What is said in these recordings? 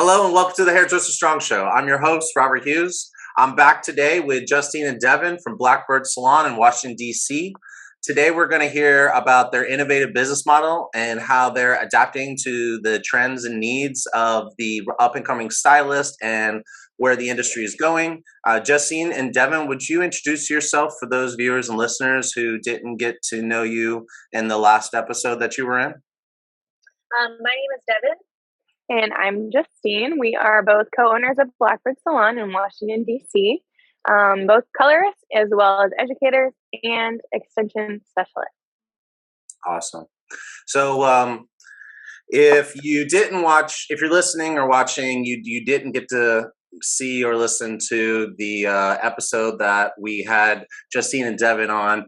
Hello and welcome to the Hairdresser Strong Show. I'm your host, Robert Hughes. I'm back today with Justine and Devin from Blackbird Salon in Washington, D.C. Today we're going to hear about their innovative business model and how they're adapting to the trends and needs of the up-and-coming stylist and where the industry is going. Justine and Devin, would you introduce yourself for those viewers and listeners who didn't get to know you in the last episode that you were in? My name is Devin. And I'm Justine. We are both co-owners of Blackbird Salon in Washington, D.C., both colorists as well as educators and extension specialists. Awesome. So if you didn't watch, if you're listening or watching, you didn't get to see or listen to the episode that we had Justine and Devin on,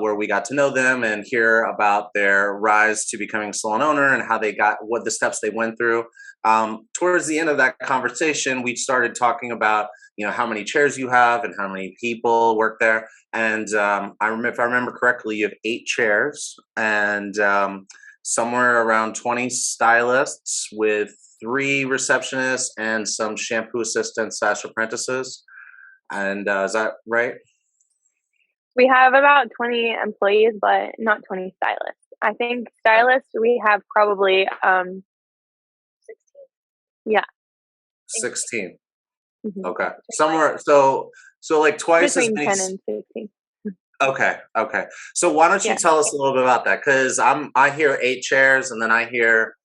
where we got to know them and hear about their rise to becoming a salon owner and how they got, what the steps they went through. Towards the end of that conversation, we started talking about, how many chairs you have and how many people work there. And if I remember correctly, you have 8 chairs and somewhere around 20 stylists with 3 receptionists and some shampoo assistants / apprentices. And is that right? We have about 20 employees, but not 20 stylists. I think stylists, we have probably 16. Yeah. 16. Mm-hmm. Okay. Somewhere, so like twice Between as many. 10 and 16. Okay. So why don't you tell us a little bit about that? Because I hear 8 chairs and then I hear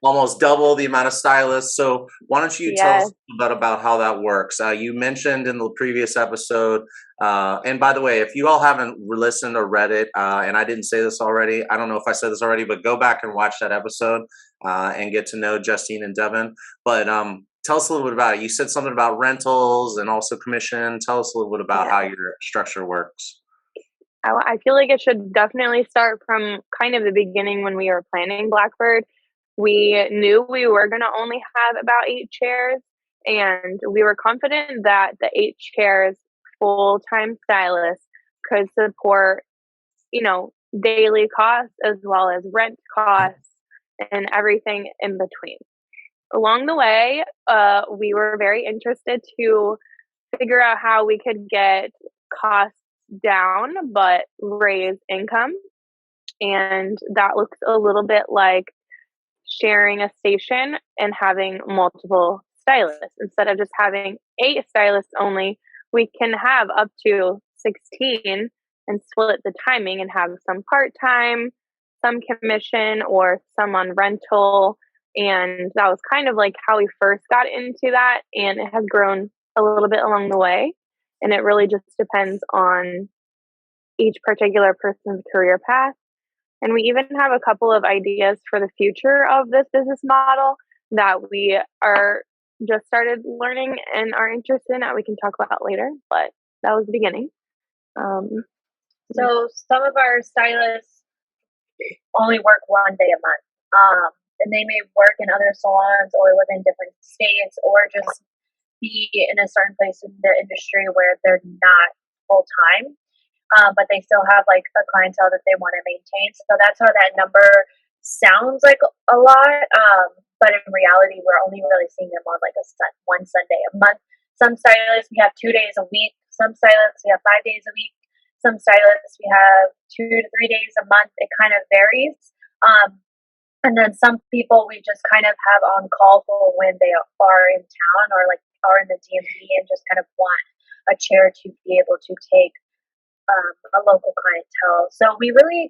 almost double the amount of stylists. So why don't you tell us a little bit about how that works? You mentioned in the previous episode, and by the way, if you all haven't listened or read it, and I didn't say this already, I don't know if I said this already, but go back and watch that episode and get to know Justine and Devin. But tell us a little bit about it. You said something about rentals and also commission. Tell us a little bit about how your structure works. I feel like it should definitely start from kind of the beginning when we were planning Blackbird. We knew we were going to only have about 8 chairs, and we were confident that the 8 chairs full-time stylists could support, daily costs as well as rent costs and everything in between. Along the way, we were very interested to figure out how we could get costs down but raise income, and that looks a little bit like sharing a station and having multiple stylists. Instead of just having 8 stylists only, we can have up to 16 and split the timing and have some part-time, some commission, or some on rental. And that was kind of like how we first got into that, and it has grown a little bit along the way. And it really just depends on each particular person's career path. And we even have a couple of ideas for the future of this business model that we are just started learning and are interested in that we can talk about later. But that was the beginning. So some of our stylists only work one day a month. And they may work in other salons or live in different states or just be in a certain place in their industry where they're not full time. But they still have like a clientele that they want to maintain. So that's how that number sounds like a lot. But in reality, we're only really seeing them on like one Sunday a month. Some stylists we have 2 days a week. Some stylists we have 5 days a week. Some stylists we have 2 to 3 days a month. It kind of varies. And then some people we just kind of have on call for when they are in town or like are in the DMV and just kind of want a chair to be able to take a local clientele. So we really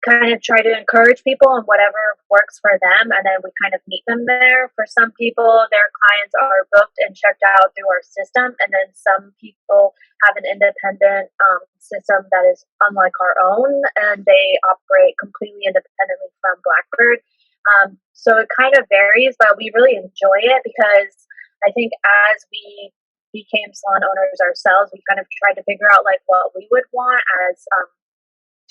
kind of try to encourage people on whatever works for them, and then we kind of meet them there. For some people, their clients are booked and checked out through our system, and then some people have an independent system that is unlike our own, and they operate completely independently from Blackbird. So it kind of varies, but we really enjoy it because I think as we became salon owners ourselves, we kind of tried to figure out like what we would want as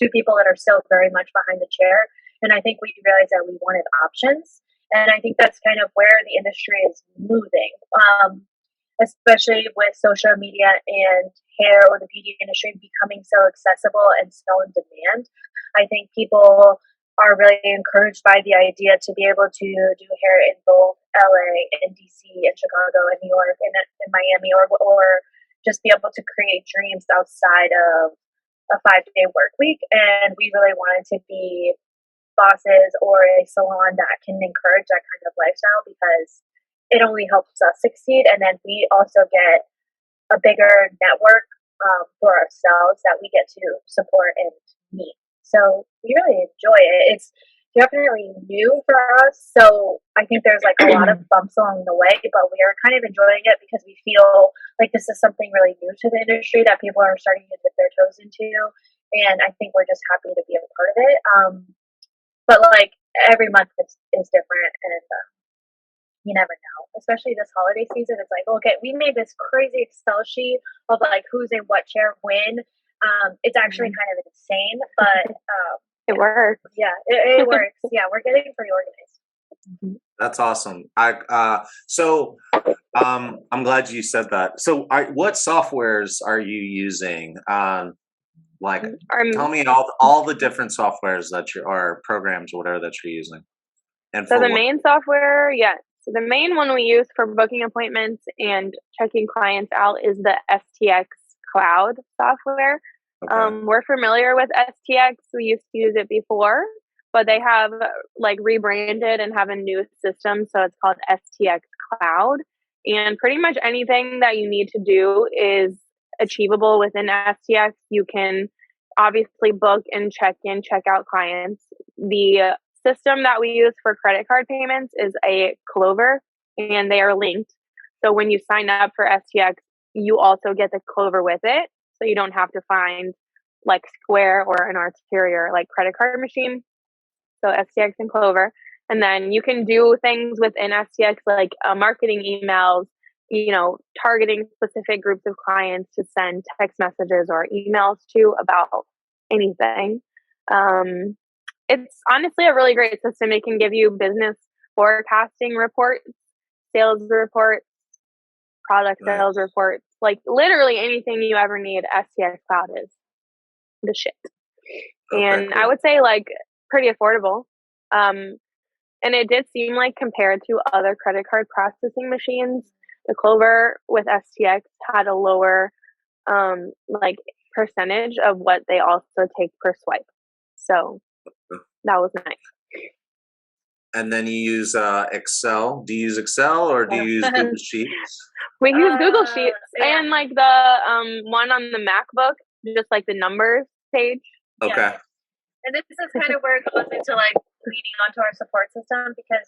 2 people that are still very much behind the chair. And I think we realized that we wanted options. And I think that's kind of where the industry is moving, especially with social media and hair or the beauty industry becoming so accessible and so in demand. I think people are really encouraged by the idea to be able to do hair in both LA and DC and Chicago and New York and Miami, or just be able to create dreams outside of a 5-day work week. And we really wanted to be bosses or a salon that can encourage that kind of lifestyle, because it only helps us succeed. And then we also get a bigger network for ourselves that we get to support and meet. So we really enjoy it. It's definitely new for us. So I think there's like a lot of bumps along the way, but we are kind of enjoying it because we feel like this is something really new to the industry that people are starting to dip their toes into. And I think we're just happy to be a part of it. But like every month is different, and you never know, especially this holiday season. It's like, okay, we made this crazy Excel sheet of like who's in what chair when. It's actually kind of insane, but it works. Yeah, it works. Yeah, we're getting pretty organized. That's awesome. I'm glad you said that. So what softwares are you using? Tell me all the different softwares that or programs, whatever that you're using. And so the main software, yes. So the main one we use for booking appointments and checking clients out is the STX Cloud software. Okay. We're familiar with STX. We used to use it before, but they have like rebranded and have a new system. So it's called STX Cloud. And pretty much anything that you need to do is achievable within STX. You can obviously book and check in, check out clients. The system that we use for credit card payments is a Clover, and they are linked. So when you sign up for STX, you also get the Clover with it. So you don't have to find like Square or an Arterior like credit card machine. So STX and Clover. And then you can do things within STX like marketing emails, targeting specific groups of clients to send text messages or emails to about anything. It's honestly a really great system. It can give you business forecasting reports, sales reports, product sales reports, like literally anything you ever need. STX Cloud is the shit. Okay, and cool. I would say like pretty affordable. And it did seem like compared to other credit card processing machines, the Clover with STX had a lower like percentage of what they also take per swipe. So that was nice. And then you use Excel. Do you use Excel or do you use Google Sheets? We use Google Sheets and like the one on the MacBook, just like the numbers page. Okay. Yeah. And this is kind of where it goes into like leading onto our support system, because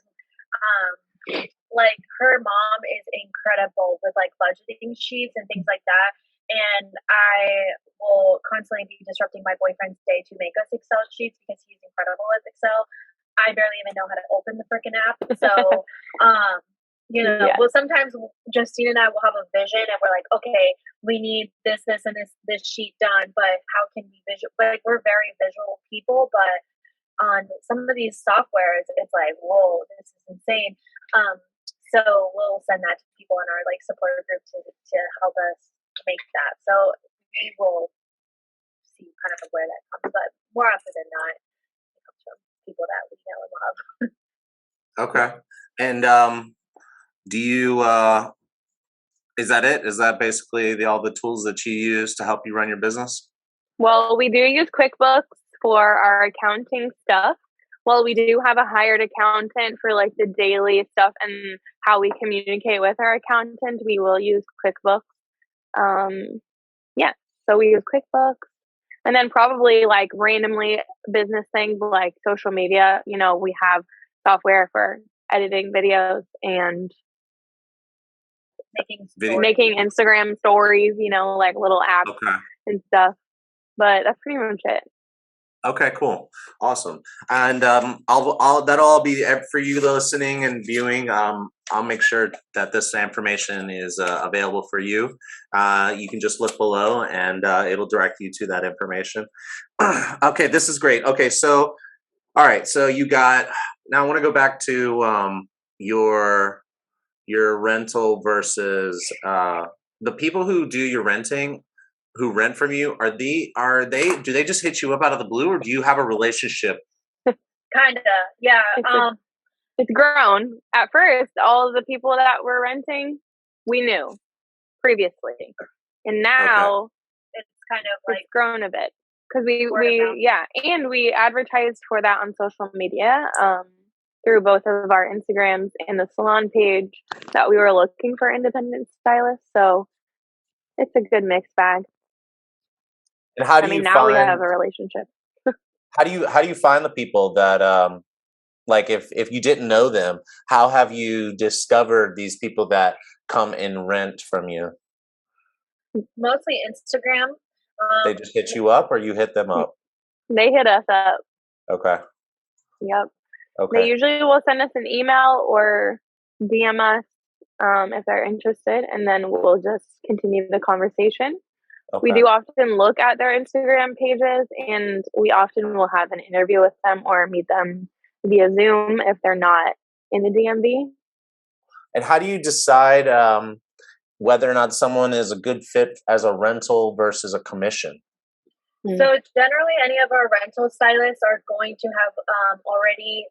like her mom is incredible with like budgeting sheets and things like that. And I will constantly be disrupting my boyfriend's day to make us Excel sheets because he's incredible at Excel. I barely even know how to open the freaking app. So, well, sometimes Justine and I will have a vision and we're like, okay, we need this, and this sheet done, but how can we visual? Like, we're very visual people, but on some of these softwares, it's like, whoa, this is insane. So we'll send that to people in our like support group to help us make that. So we will see kind of where that comes, but more often than not, it comes from people that we know and love. Okay. And do you is that it? Is that basically all the tools that you use to help you run your business? Well, we do use QuickBooks for our accounting stuff. Well, we do have a hired accountant for like the daily stuff and how we communicate with our accountant. We will use QuickBooks. So we use QuickBooks, and then probably like randomly business things like social media. We have software for editing videos and making Instagram stories, like little apps and stuff. But that's pretty much it. Okay, cool. Awesome. And that'll all be for you listening and viewing. I'll make sure that this information is available for you. You can just look below and it'll direct you to that information. Okay, this is great. Okay, so, all right. So now I want to go back to your rental versus the people who do your renting, who rent from you. Do they just hit you up out of the blue, or do you have a relationship Kinda, yeah. It's grown. At first, all of the people that were renting, we knew previously, and Okay. now It's kind of like it's grown a bit because word of mouth. yeah, and we advertised for that on social media through both of our Instagrams and the salon page that we were looking for independent stylists. So it's a good mixed bag. And how I do mean, you now we have find a relationship. how do you find the people that like if you didn't know them, how have you discovered these people that come and rent from you? Mostly Instagram. They just hit you up or you hit them up? They hit us up. Okay. Yep. They Okay. usually will send us an email or DM us if they're interested, and then we'll just continue the conversation. We Okay. do often look at their Instagram pages, and we often will have an interview with them or meet them via Zoom if they're not in the DMV. And how do you decide whether or not someone is a good fit as a rental versus a commission? Mm. So generally, any of our rental stylists are going to have already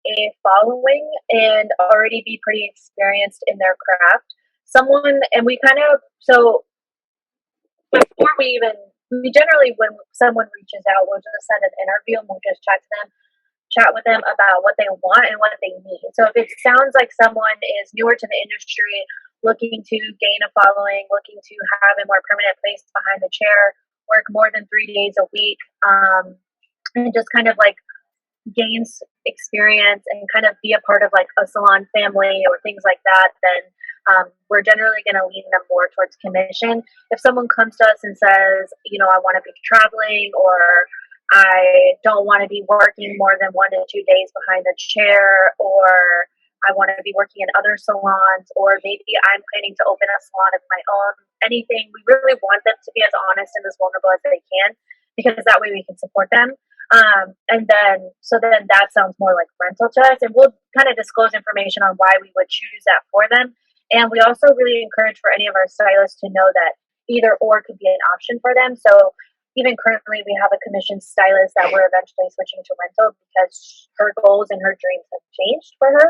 a following and already be pretty experienced in their craft. Someone, and we kind of, so before we generally, when someone reaches out, we'll just send an interview and we'll just chat with them about what they want and what they need. So if it sounds like someone is newer to the industry, looking to gain a following, looking to have a more permanent place behind the chair, work more than 3 days a week, and just kind of like gains experience and kind of be a part of like a salon family or things like that, then we're generally going to lean them more towards commission. If someone comes to us and says, I want to be traveling, or I don't want to be working more than 1 to 2 days behind the chair, or I want to be working in other salons, or maybe I'm planning to open a salon of my own, anything, we really want them to be as honest and as vulnerable as they can, because that way we can support them. So then that sounds more like rental to us, and we'll kind of disclose information on why we would choose that for them. And we also really encourage for any of our stylists to know that either or could be an option for them. So even currently, we have a commissioned stylist that we're eventually switching to rental because her goals and her dreams have changed for her,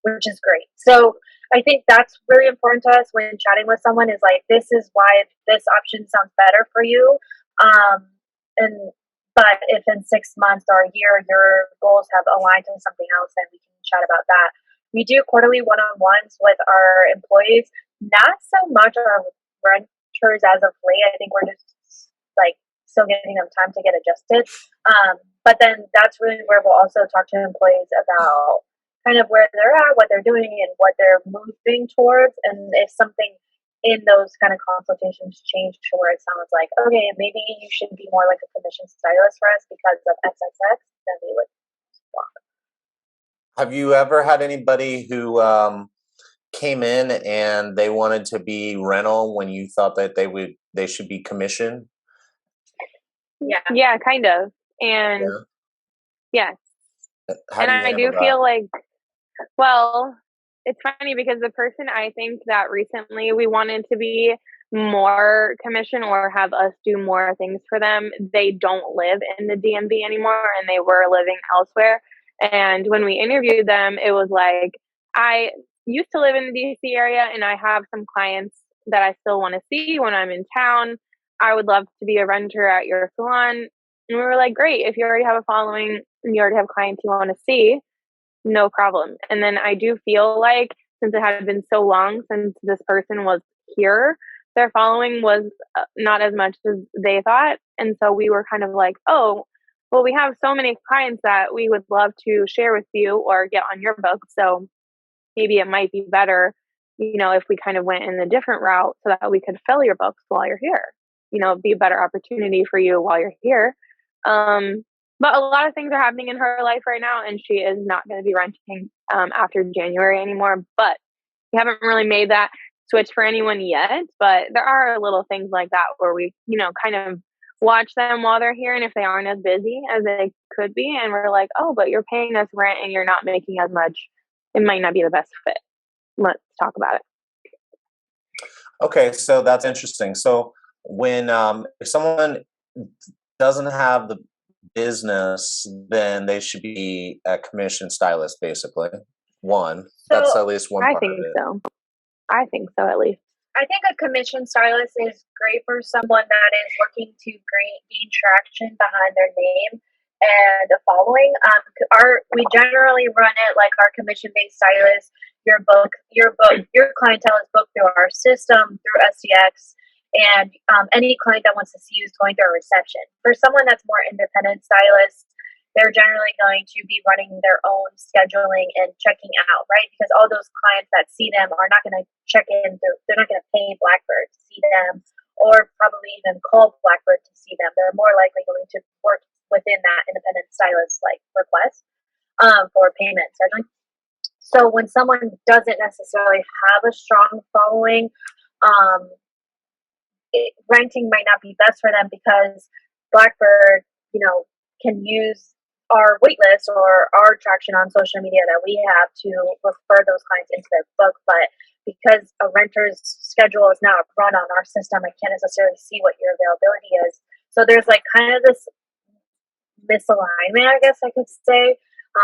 which is great. So I think that's really important to us when chatting with someone, is like, this is why this option sounds better for you. And but if in 6 months or a year your goals have aligned to something else, then we can chat about that. We do quarterly one-on-ones with our employees, not so much our renters as of late. I think we're just like still giving them time to get adjusted. But then that's really where we'll also talk to employees about kind of where they're at, what they're doing, and what they're moving towards. And if something in those kind of consultations change to where it sounds like, okay, maybe you should be more like a commission stylist for us because of XXX, then we would swap. Have you ever had anybody who came in and they wanted to be rental when you thought that they should be commission? Yeah, kind of. And yes. How And do you I handle do that? feel like, well, it's funny because the person I think that recently we wanted to be more commission or have us do more things for them, they don't live in the DMV anymore and they were living elsewhere. And when we interviewed them, it was like, I used to live in the DC area and I have some clients that I still want to see when I'm in town. I would love to be a renter at your salon. And we were like, great, if you already have a following and you already have clients you want to see, no problem. And then I do feel like since it had been so long since this person was here, their following was not as much as they thought. And so we were kind of like, oh, well, we have so many clients that we would love to share with you or get on your book. So maybe it might be better, if we kind of went in a different route so that we could fill your books while you're here, be a better opportunity for you while you're here. But a lot of things are happening in her life right now, and she is not going to be renting after January anymore. But we haven't really made that switch for anyone yet. But there are little things like that where we, kind of watch them while they're here, and if they aren't as busy as they could be, and we're like, oh, but you're paying us rent and you're not making as much, it might not be the best fit. Let's talk about it. Okay, so that's interesting. So when if someone doesn't have business, then they should be a commission stylist, basically. One. So That's at least one I part of think it. so. I think so, at least. I think a commission stylist is great for someone that is looking to gain traction behind their name and a following. We generally run it like our commission-based stylist. Your clientele is booked through our system through SDX, and any client that wants to see you is going through a reception. For someone that's more independent stylist, they're generally going to be running their own scheduling and checking out, right? Because all those clients that see them are not going to check in, they're not going to pay Blackbird to see them or probably even call Blackbird to see them. They're more likely going to work within that independent stylist like request for payment scheduling. So when someone doesn't necessarily have a strong following, renting might not be best for them because Blackbird, can use our waitlist or our traction on social media that we have to refer those clients into their book. But because a renter's schedule is not run on our system, I can't necessarily see what your availability is. So there's like kind of this misalignment, I guess I could say,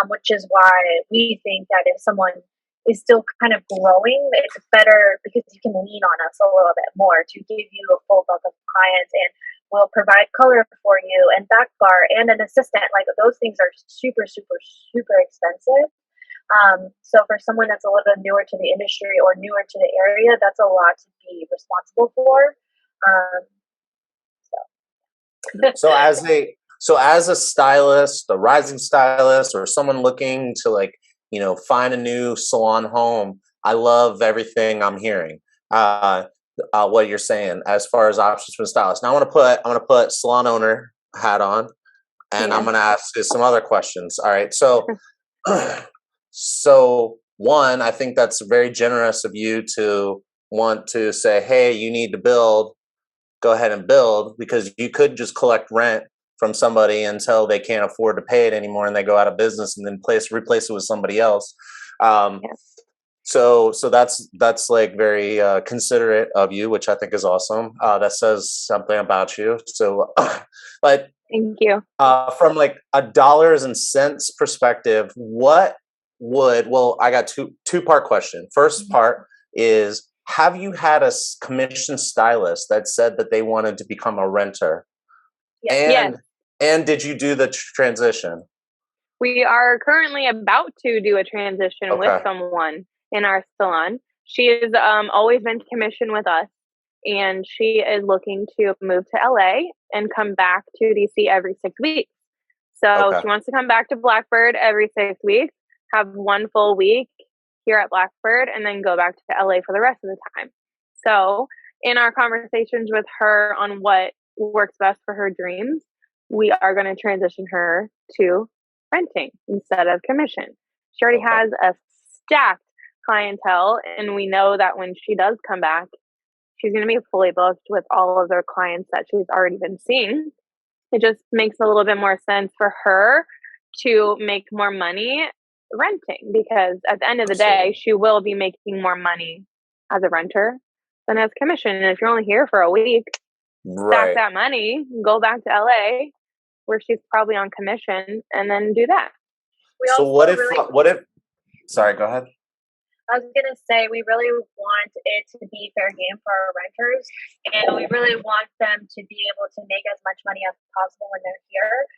which is why we think that if someone is still kind of growing, it's better because you can lean on us a little bit more to give you a full bulk of clients, and we'll provide color for you and back bar and an assistant. Like those things are super, super, super expensive. So for someone that's a little bit newer to the industry or newer to the area, that's a lot to be responsible for. So as a stylist, a rising stylist, or someone looking to find a new salon home, I love everything I'm hearing. What you're saying as far as options for the stylist. Now I'm gonna put salon owner hat on, and I'm gonna ask you some other questions. All right. So so one, I think that's very generous of you to want to say, hey, you need to build, go ahead and build, because you could just collect rent from somebody until they can't afford to pay it anymore and they go out of business, and then replace it with somebody else. So that's like very considerate of you, which I think is awesome. That says something about you. So, but thank you. From like a dollars and cents perspective, I got two-part question. First part is, have you had a commission stylist that said that they wanted to become a renter? Yes. And did you do the transition? We are currently about to do a transition with someone in our salon. She has always been commissioned with us, and she is looking to move to LA and come back to DC every 6 weeks. So she wants to come back to Blackbird every 6 weeks, have one full week here at Blackbird, and then go back to LA for the rest of the time. So in our conversations with her on what works best for her dreams, we are going to transition her to renting instead of commission. She already has a stacked clientele, and we know that when she does come back, she's going to be fully booked with all of their clients that she's already been seeing. It just makes a little bit more sense for her to make more money renting, because at the end of the day, she will be making more money as a renter than as commission. And if you're only here for a week, stack that money, go back to LA where she's probably on commission, and then do that. So what if sorry, go ahead. I was going to say, we really want it to be fair game for our renters, and we really want them to be able to make as much money as possible when they're here.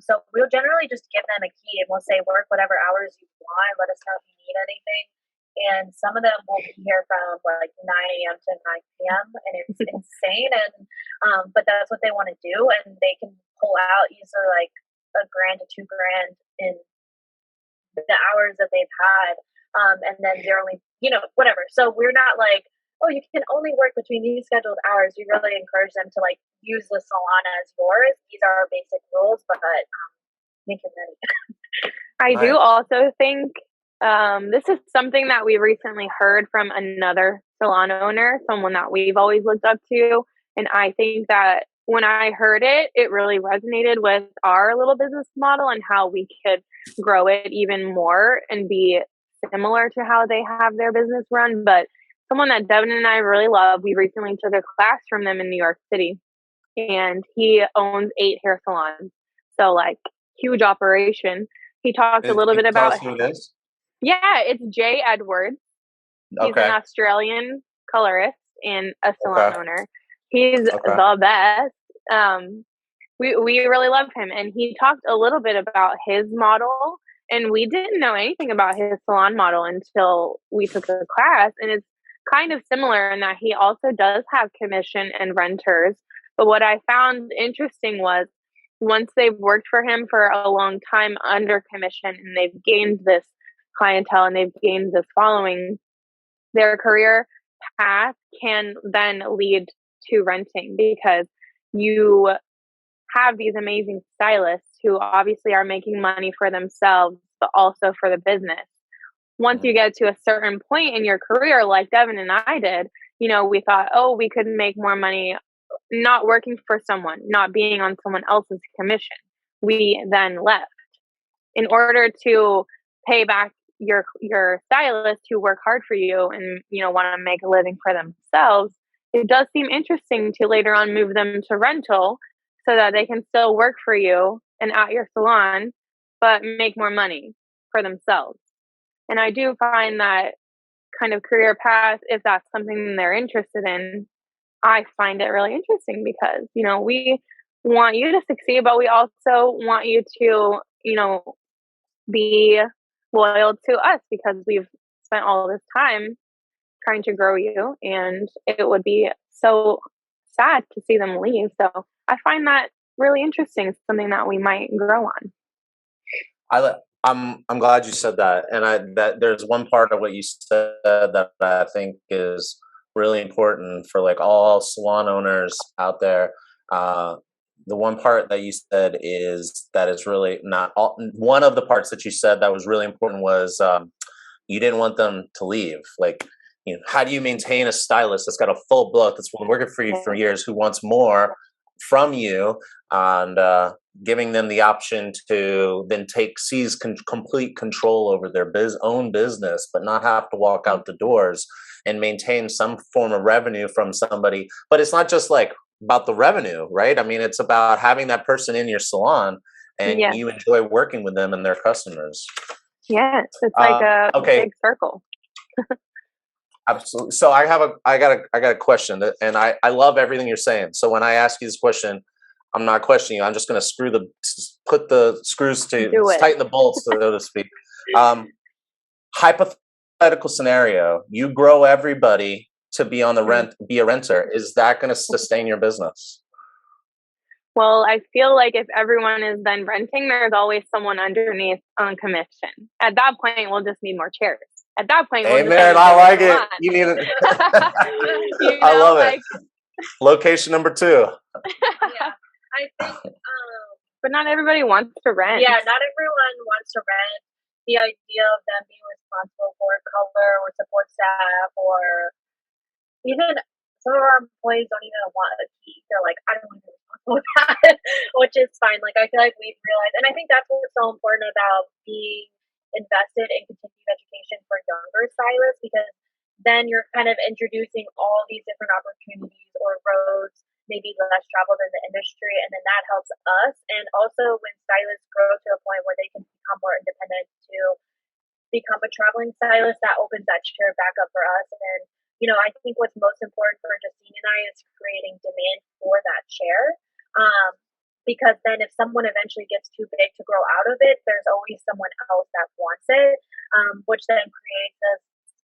So we'll generally just give them a key, and we'll say, work whatever hours you want. Let us know if you need anything. And some of them will be here from like 9 a.m. to 9 p.m. and it's insane. And but that's what they want to do, and they can pull out usually like $1,000 to $2,000 in the hours that they've had. And then they're only, whatever. So we're not like, oh, you can only work between these scheduled hours. We really encourage them to like use the salon as yours. These are our basic rules, but make it money. I do also think this is something that we recently heard from another salon owner, someone that we've always looked up to. And I think that when I heard it, it really resonated with our little business model and how we could grow it even more and be similar to how they have their business run. But someone that Devin and I really love, we recently took a class from them in New York City, and he owns 8 hair salons. So like huge operation. He talked a little Can bit you tell about, us who it is? yeah, it's Jay Edwards. He's an Okay. Australian colorist and a salon Okay. owner. He's Okay. the best. We really love him, and he talked a little bit about his model, and we didn't know anything about his salon model until we took the class, and it's kind of similar in that he also does have commission and renters. But what I found interesting was once they've worked for him for a long time under commission and they've gained this clientele and they've gained this following, their career path can then lead to renting because you have these amazing stylists who obviously are making money for themselves, but also for the business. Once you get to a certain point in your career, like Devin and I did, we thought, oh, we could make more money not working for someone, not being on someone else's commission. We then left in order to pay back your stylists who work hard for you and want to make a living for themselves. It does seem interesting to later on move them to rental so that they can still work for you and at your salon but make more money for themselves. And I do find that kind of career path, if that's something they're interested in, I find it really interesting because we want you to succeed, but we also want you to be loyal to us because we've spent all this time trying to grow you, and it would be so sad to see them leave. So I find that really interesting, something that we might grow on. I'm glad you said that, and that there's one part of what you said that I think is really important for like all salon owners out there. The one part that you said is that is really not all. One of the parts that you said that was really important was you didn't want them to leave. Like, how do you maintain a stylist that's got a full book that's been working for you for years, who wants more from you, and giving them the option to then seize complete control over their own business, but not have to walk out the doors and maintain some form of revenue from somebody. But it's not just like about the revenue, right? I mean, it's about having that person in your salon and you enjoy working with them and their customers. Yes, it's like a big circle. Absolutely. So I got a question, and I love everything you're saying. So when I ask you this question, I'm not questioning you. I'm just going to put the screws to tighten the bolts, so to speak. Hypothetical scenario: you grow everybody to be on the be a renter. Is that going to sustain your business? Well, I feel like if everyone is then renting, there's always someone underneath on commission. At that point, we'll just need more chairs. At that point, we'll Amen. I like it. You need it. I love it. Location number 2. Yeah, I think. But not everybody wants to rent. Yeah, not everyone wants to rent. The idea of them being responsible for color or support staff, or even some of our employees don't even want a key. They're like, I don't want to be responsible for that, which is fine. Like, I feel like we've realized, and I think that's what's so important about being invested in continued education for younger stylists, because then you're kind of introducing all these different opportunities or roads, maybe less traveled in the industry, and then that helps us. And also, when stylists grow to a point where they can become more independent to become a traveling stylist, that opens that chair back up for us. And I think what's most important for Justine and I is creating demand for that chair. Because then if someone eventually gets too big to grow out of it, there's always someone else that wants it, which then creates this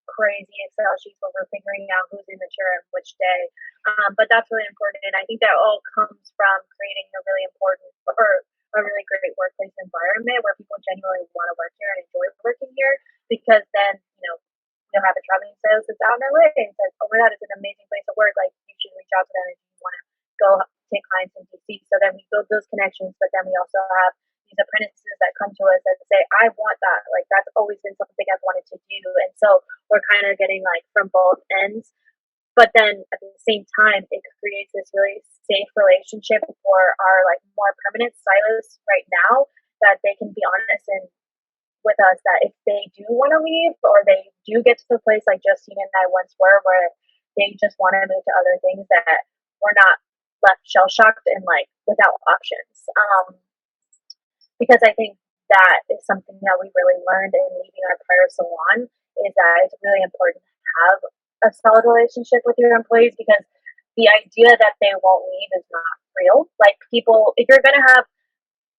crazy Excel sheets where we're figuring out who's in the chair and which day. But that's really important. And I think that all comes from creating a really important or a really great workplace environment where people genuinely want to work here and enjoy working here, because then, you'll have a traveling stylist that's out in LA and says, oh my God, it's an amazing place to work. Like, you should reach out to them if you want to go take clients in DC. So then we build those connections, but then we also have these apprentices that come to us and say, I want that. Like, that's always been something I've wanted to do. And so we're kind of getting like from both ends. But then at the same time, it creates this really safe relationship for our like more permanent stylists right now, that they can be honest and with us that if they do want to leave, or they do get to a place like Justine and I once were, where they just want to move to other things, that we're not left shell shocked and like without options. because I think that is something that we really learned in leaving our prior salon, is that it's really important to have a solid relationship with your employees, because the idea that they won't leave is not real. Like, people, if you're going to have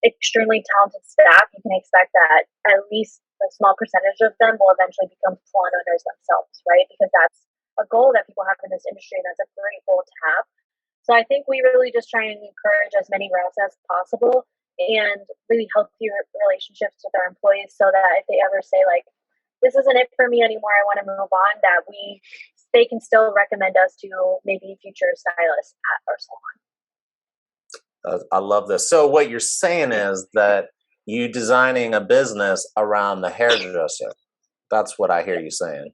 extremely talented staff, you can expect that at least a small percentage of them will eventually become salon owners themselves, right? Because that's a goal that people have in this industry, and that's a great goal to have. So I think we really just try and encourage as many reps as possible, and really healthy relationships with our employees, so that if they ever say, like, this isn't it for me anymore, I want to move on, that they can still recommend us to maybe future stylists at our salon. I love this. So what you're saying is that you designing a business around the hairdresser. That's what I hear you saying.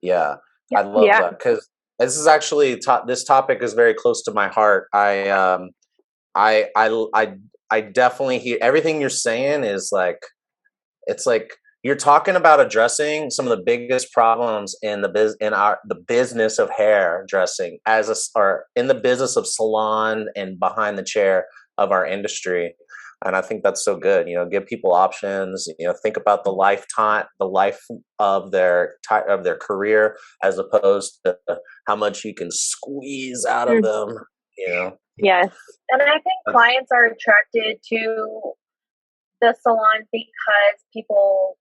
Yeah, I love Yeah. that, because this is actually this topic is very close to my heart. I definitely hear everything you're saying. Is like, it's like you're talking about addressing some of the biggest problems in the business of hairdressing, or in the business of salon and behind the chair of our industry. And I think that's so good. Give people options. Think about the life of their career, as opposed to how much you can squeeze out of them. Yes. And I think clients are attracted to the salon because people,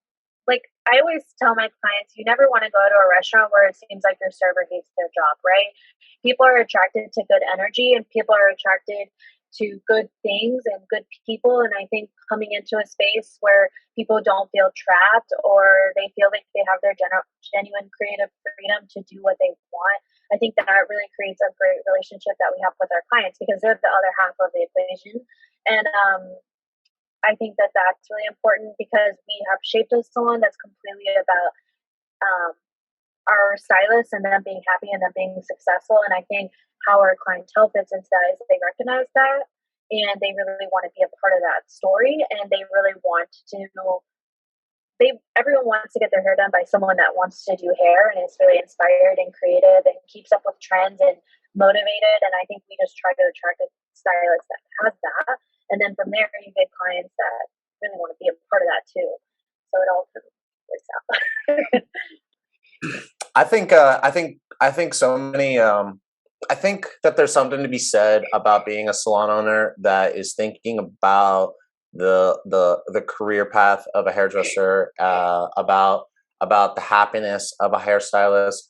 like, I always tell my clients, you never want to go to a restaurant where it seems like your server hates their job, right? People are attracted to good energy, and people are attracted to good things and good people. And I think coming into a space where people don't feel trapped, or they feel like they have their genuine creative freedom to do what they want, I think that really creates a great relationship that we have with our clients, because they're the other half of the equation. And I think that that's really important, because we have shaped a salon that's completely about our stylists and them being happy and them being successful. And I think how our clientele fits into that is they recognize that, and they really want to be a part of that story, and they really want to. Everyone wants to get their hair done by someone that wants to do hair and is really inspired and creative and keeps up with trends and motivated. And I think we just try to attract a stylist that has that. And then from there, you get clients that really want to be a part of that too. So it all works out. I think so many. I think that there's something to be said about being a salon owner that is thinking about the career path of a hairdresser, about the happiness of a hairstylist.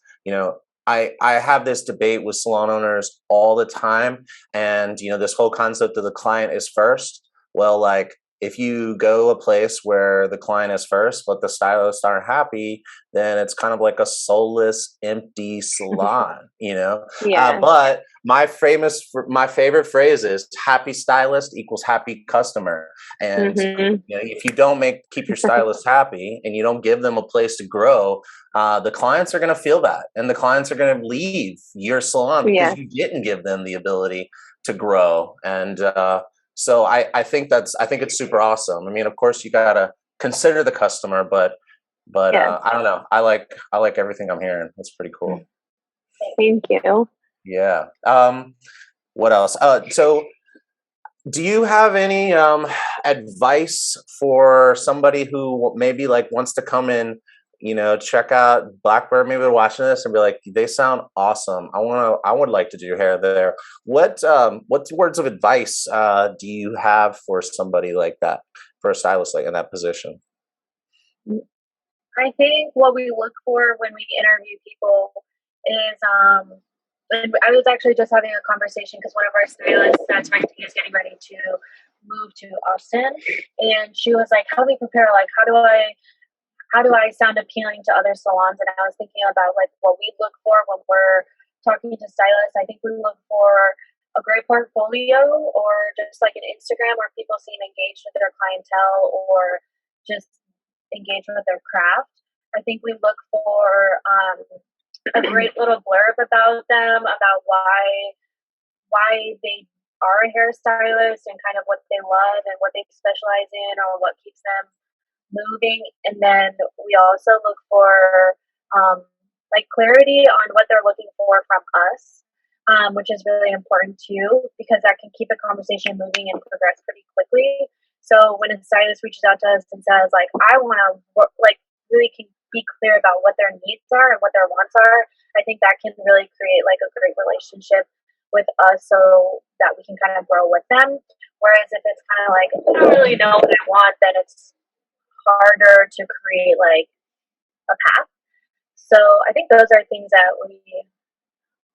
I have this debate with salon owners all the time, and this whole concept of the client is first. Well, like, if you go a place where the client is first, but the stylists aren't happy, then it's kind of like a soulless, empty salon, Yeah. But my favorite phrase is happy stylist equals happy customer. And if you don't keep your stylist happy, and you don't give them a place to grow, the clients are going to feel that, and the clients are going to leave your salon because you didn't give them the ability to grow. And so I think it's super awesome. I mean, of course, you gotta consider the customer, but I don't know. I like everything I'm hearing. That's pretty cool. Thank you. Yeah. What else? So do you have any advice for somebody who maybe like wants to come in, check out Blackbird, maybe they're watching this and be like, they sound awesome. I would like to do your hair there. What words of advice do you have for somebody like that, for a stylist like in that position? I think what we look for when we interview people is, and I was actually just having a conversation because one of our stylists that's renting is getting ready to move to Austin, and she was like, "Help me prepare. Like, how do I sound appealing to other salons?" And I was thinking about like what we look for when we're talking to stylists. I think we look for a great portfolio, or just like an Instagram where people seem engaged with their clientele, or just engaged with their craft. I think we look for a great little blurb about them, about why they are a hairstylist, and kind of what they love and what they specialize in, or what keeps them moving. And then we also look for like clarity on what they're looking for from us, which is really important too, because that can keep a conversation moving and progress pretty quickly. So when a stylist reaches out to us and says, like, I want to work, like, really can be clear about what their needs are and what their wants are, I think that can really create like a great relationship with us so that we can kind of grow with them. Whereas if it's kind of like, I don't really know what I want, then it's harder to create like a path. So I think those are things that we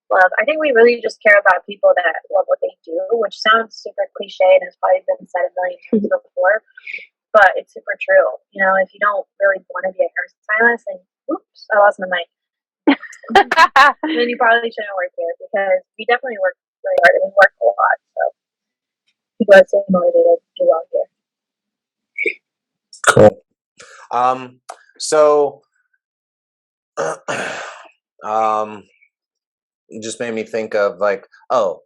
love. I think we really just care about people that love what they do, which sounds super cliche and has probably been said a million times before, but it's super true. You know, if you don't really want to be a hairstylist, then oops, I lost my mic. Then you probably shouldn't work here, because we definitely work really hard and we work a lot. So people that stay motivated do well here. Cool. So it just made me think of like, oh,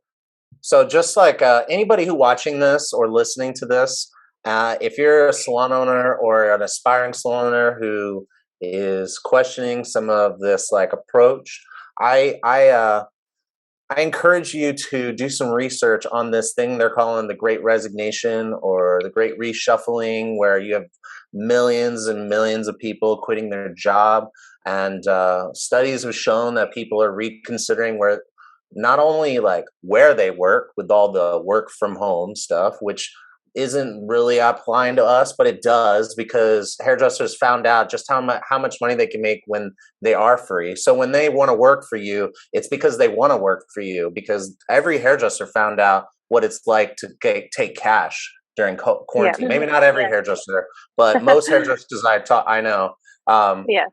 so just like anybody who watching this or listening to this, if you're a salon owner or an aspiring salon owner who is questioning some of this like approach, I encourage you to do some research on this thing they're calling the Great Resignation or the Great Reshuffling, where you have millions and millions of people quitting their job. And studies have shown that people are reconsidering where not only like where they work with all the work from home stuff, which isn't really applying to us, but it does, because hairdressers found out just how much money they can make when they are free. So when they want to work for you, it's because they want to work for you, because every hairdresser found out what it's like to take cash during quarantine. Yeah. Maybe not every hairdresser, but most hairdressers I know. Yeah.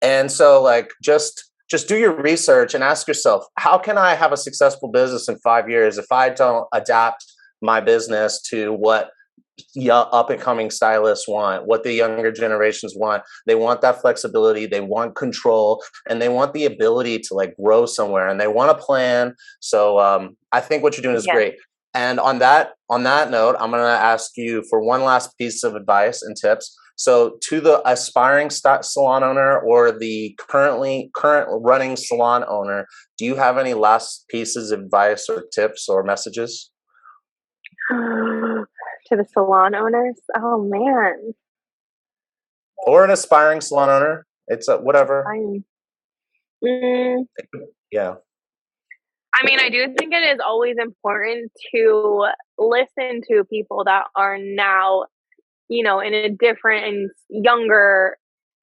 And so like just do your research and ask yourself, how can I have a successful business in 5 years if I don't adapt my business to what up and coming stylists want, what the younger generations want? They want that flexibility, they want control, and they want the ability to like grow somewhere, and they want a plan. So I think what you're doing is great. And on that note, I'm going to ask you for one last piece of advice and tips. So to the aspiring salon owner or the current running salon owner, do you have any last pieces of advice or tips or messages? To the salon owners? Oh man. Or an aspiring salon owner. It's whatever. Yeah. I mean, I do think it is always important to listen to people that are now, you know, in a different and younger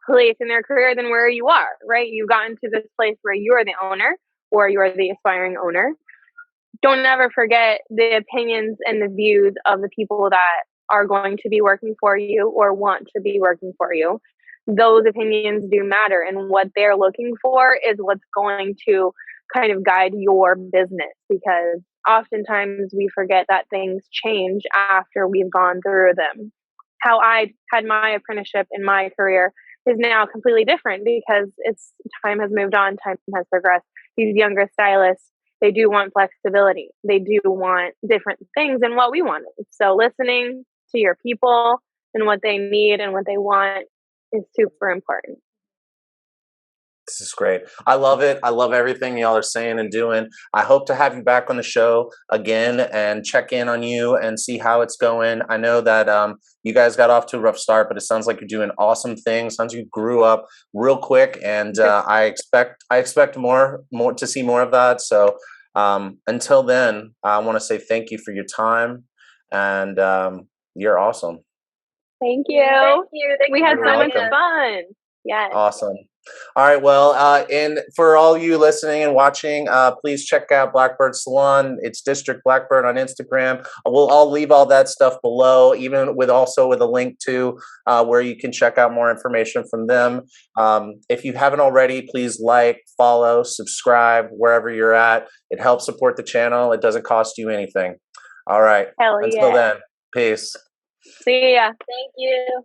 place in their career than where you are, right? You've gotten to this place where you are the owner or you are the aspiring owner. Don't ever forget the opinions and the views of the people that are going to be working for you or want to be working for you. Those opinions do matter, and what they're looking for is what's going to kind of guide your business, because oftentimes we forget that things change after we've gone through them. How I had my apprenticeship in my career is now completely different because time has moved on, time has progressed. These younger stylists, they do want flexibility. They do want different things than what we wanted. So listening to your people and what they need and what they want is super important. This is great. I love it. I love everything y'all are saying and doing. I hope to have you back on the show again and check in on you and see how it's going. I know that you guys got off to a rough start, but it sounds like you're doing awesome things. Sounds like you grew up real quick, and I expect more to see more of that. So until then, I want to say thank you for your time, and you're awesome. Thank you. Thank you. We had so much fun. Yes. Awesome. All right. Well, and for all you listening and watching, please check out Blackbird Salon. It's District Blackbird on Instagram. I'll leave all that stuff below, even with a link to where you can check out more information from them. If you haven't already, please like, follow, subscribe wherever you're at. It helps support the channel. It doesn't cost you anything. All right. Until then, peace. See ya. Thank you.